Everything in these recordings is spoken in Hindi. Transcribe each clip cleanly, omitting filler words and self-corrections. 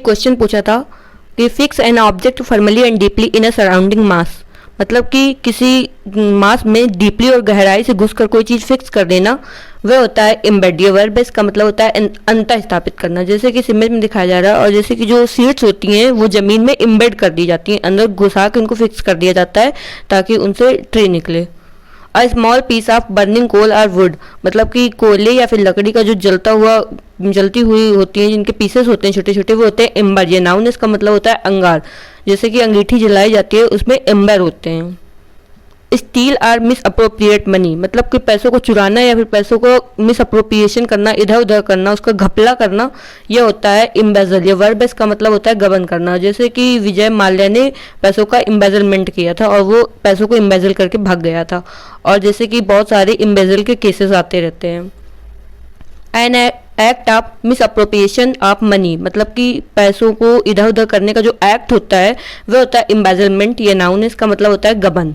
क्वेश्चन पूछा था कि fix an object formally and deeply in a surrounding mass, मतलब कि किसी मास में डीपली और गहराई से घुसकर कोई चीज़ फिक्स कर देना, वह होता है एम्बेड। ये वर्ब है, इसका मतलब होता है अंतः स्थापित करना, जैसे कि इस इमेज में दिखाया जा रहा है। और जैसे कि जो सीड्स होती हैं वो ज़मीन में एम्बेड कर दी जाती हैं, अंदर घुसा के उनको फिक्स कर दिया जाता है ताकि उनसे ट्री निकले। A small piece of burning coal or wood, मतलब कि कोयले या फिर लकड़ी का जो जलती हुई होती हैं, जिनके पीसेस होते हैं छोटे छोटे, वो होते हैं एम्बर। ये नाउन, इसका मतलब होता है अंगार। जैसे कि अंगीठी जलाई जाती है, उसमें एम्बर होते हैं। Steal or misappropriate money, मतलब कि पैसों को चुराना या फिर पैसों को मिस अप्रोप्रिएशन करना, इधर उधर करना, उसका घपला करना, यह होता है इम्बेजल। ये वर्ब, इसका मतलब होता है गबन करना। जैसे कि विजय माल्या ने पैसों का इम्बेजलमेंट किया था और वो पैसों को इम्बेजल करके भाग गया था। और जैसे कि बहुत सारे इम्बेजल के केसेस आते रहते हैं। An act of miss appropriation of money, मतलब कि पैसों को इधर उधर करने का जो एक्ट होता है वह होता है इम्बेजलमेंट। ये नाउन, इसका मतलब होता है गबन।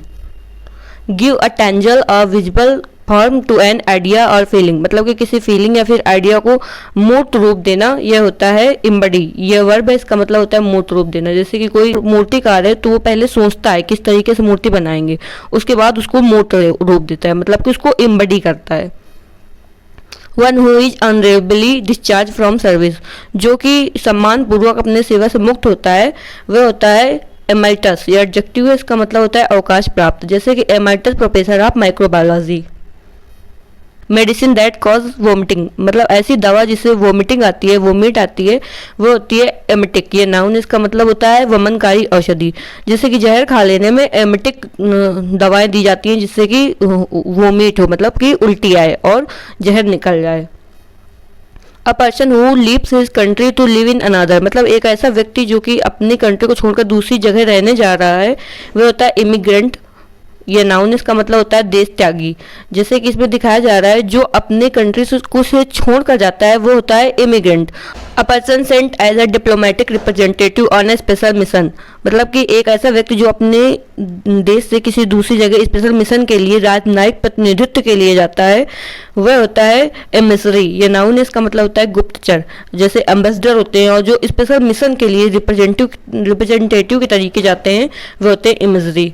Give a tangible or visible form to an idea or feeling, मतलब कि किसी फीलिंग या फिर आइडिया को मूर्त रूप देना, यह होता है इम्बडी। यह वर्ब है, इसका मतलब होता है मूर्त रूप देना। जैसे कि कोई मूर्तिकार है तो वो पहले सोचता है किस तरीके से मूर्ति बनाएंगे, उसके बाद उसको मूर्त रूप देता है, मतलब कि उसको इम्बडी करता है। One who is honourably discharge from service, जो कि सम्मान पूर्वक अपने सेवा से मुक्त होता है, वह होता है एमरिटस। ये एडजेक्टिव है, इसका मतलब होता है अवकाश प्राप्त। जैसे कि emeritus professor of microbiology. Medicine that cause vomiting, मतलब ऐसी दवा जिससे वोमिटिंग आती है, वोमिट आती है, वो होती है एमेटिक। ये नाउन, इसका मतलब होता है वमनकारी औषधि। जैसे कि जहर खा लेने में एमेटिक दवाएं दी जाती हैं जिससे कि वोमिट हो, मतलब कि उल्टी आए और जहर निकल जाए। A person who leaves his country to live in another, मतलब एक ऐसा व्यक्ति जो कि अपनी कंट्री को छोड़कर दूसरी जगह रहने जा रहा है, वह होता है इमिग्रेंट। ये नाउन, इसका मतलब होता है देश त्यागी। जैसे कि इसमें दिखाया जा रहा है जो अपने कंट्री से छोड़ कर जाता है वो होता है immigrant. A person sent as a diplomatic representative on a special mission, मतलब कि एक ऐसा व्यक्ति जो अपने देश से किसी दूसरी जगह स्पेशल मिशन के लिए, राजनयिक प्रतिनिधित्व के लिए जाता है, वह होता है एमिसरी। ये नाउन, इसका मतलब होता है गुप्तचर। जैसे एम्बेसडर होते हैं और जो स्पेशल मिशन के लिए रिप्रेजेंटेटिव के तरीके जाते हैं वह होते हैं emissary.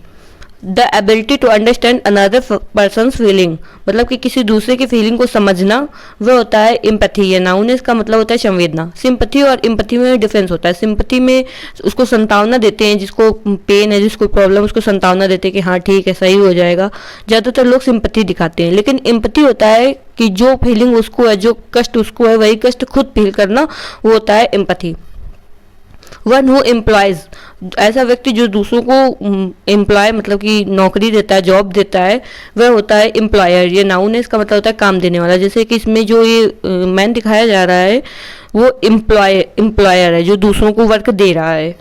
The ability to understand another person's feeling, मतलब कि किसी दूसरे की फीलिंग को समझना, वह होता है इम्पैथी। ये नाउन, इसका मतलब होता है संवेदना। सिंपैथी और इम्पैथी में डिफरेंस होता है। सिंपैथी में उसको संतावना देते हैं, जिसको पेन है, जिसको प्रॉब्लम, उसको संतावना देते हैं कि हाँ ठीक है, सही हो जाएगा। ज़्यादातर लोग सिंपैथी दिखाते हैं। लेकिन इम्पैथी होता है कि जो फीलिंग उसको है, जो कष्ट उसको है, वही कष्ट खुद फील करना, वो होता है इम्पैथी। वन हु एम्प्लॉयज, ऐसा व्यक्ति जो दूसरों को एम्प्लॉय, मतलब कि नौकरी देता है, जॉब देता है, वह होता है एम्प्लॉयर। ये नाउन है, इसका मतलब होता है काम देने वाला। जैसे कि इसमें जो ये मैन दिखाया जा रहा है वो एम्प्लॉयर है जो दूसरों को वर्क दे रहा है।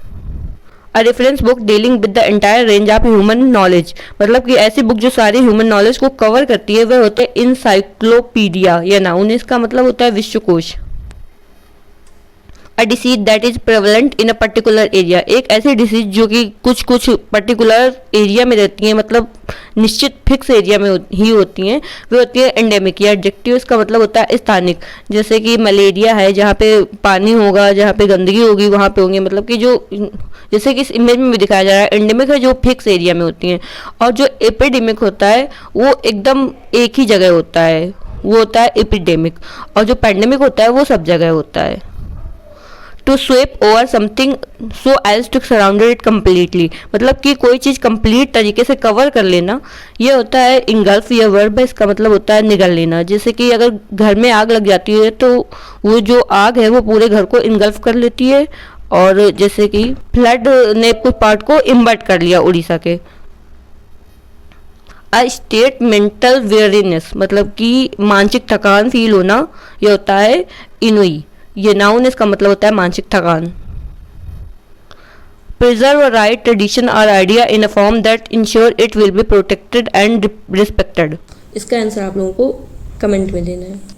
A reference book dealing with the entire range of human knowledge, मतलब कि ऐसी बुक जो सारी ह्यूमन नॉलेज को कवर करती है, वह होता है इंसाइक्लोपीडिया। यह नाउन है, इसका मतलब होता है विश्वकोश। A disease that is prevalent in a particular area, एक ऐसी डिसीज जो कि कुछ पर्टिकुलर एरिया में रहती है, मतलब निश्चित फिक्स एरिया में ही होती हैं, वे होती है एंडेमिक। या एडजेक्टिव, इसका मतलब होता है स्थानिक। जैसे कि मलेरिया है, जहाँ पे पानी होगा, जहाँ पे गंदगी होगी वहाँ पे होंगे, मतलब कि जो, जैसे कि इस इमेज में भी दिखाया जा रहा है, एंडेमिक है जो फिक्स एरिया में होती हैं, और जो एपिडेमिक होता है वो एकदम एक ही जगह होता है, वो होता है एपिडेमिक। और जो पैंडेमिक होता है वो सब जगह होता है। To sweep over something so as to surrounded it completely, मतलब कि कोई चीज़ कंप्लीट तरीके से कवर कर लेना, ये होता है इंगल्फ। यह वर्ब है, इसका मतलब होता है निगल लेना। जैसे कि अगर घर में आग लग जाती है तो वो जो आग है वो पूरे घर को इंगल्फ कर लेती है। और जैसे कि फ्लड ने कुछ पार्ट को इम्बर्ट कर लिया उड़ीसा के। अ स्टेट मेंटल वेयरनेस, मतलब कि मानसिक थकान फील होना, यह होता है इनुई। ये नाउन, इसका मतलब होता है मानसिक थकान। प्रिजर्व राइट ट्रेडिशन और idea in a form that ensure it will be protected and respected. इसका आंसर आप लोगों को कमेंट में देना है।